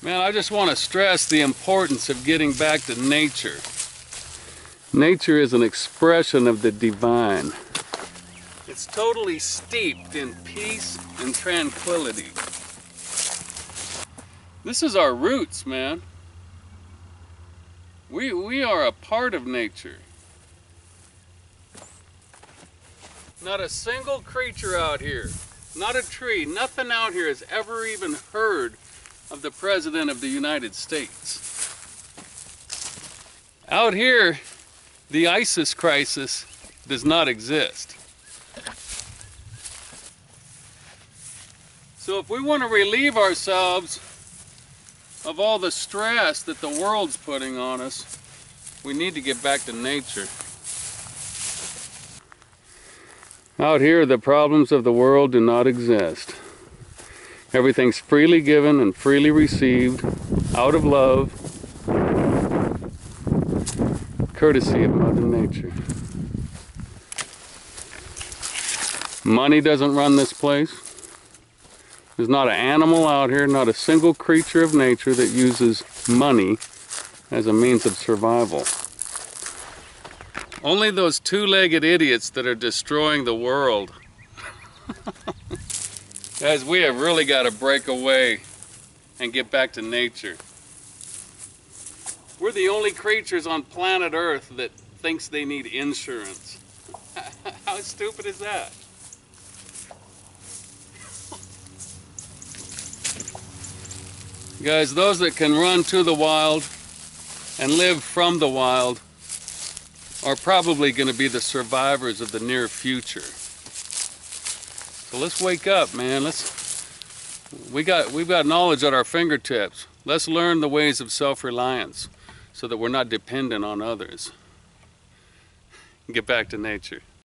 Man, I just want to stress the importance of getting back to nature. Nature is an expression of the divine. It's totally steeped in peace and tranquility. This is our roots, man. We are a part of nature. Not a single creature out here, not a tree, nothing out here has ever even heard of the President of the United States. Out here, the ISIS crisis does not exist. So if we want to relieve ourselves of all the stress that the world's putting on us, we need to get back to nature. Out here, the problems of the world do not exist. Everything's freely given and freely received, out of love, courtesy of Mother Nature. Money doesn't run this place. There's not an animal out here, not a single creature of nature that uses money as a means of survival. Only those two-legged idiots that are destroying the world. Guys, we have really got to break away and get back to nature. We're the only creatures on planet Earth that thinks they need insurance. How stupid is that? Guys, those that can run to the wild and live from the wild are probably going to be the survivors of the near future. So let's wake up, man. We've got knowledge at our fingertips. Let's learn the ways of self-reliance so that we're not dependent on others. Get back to nature.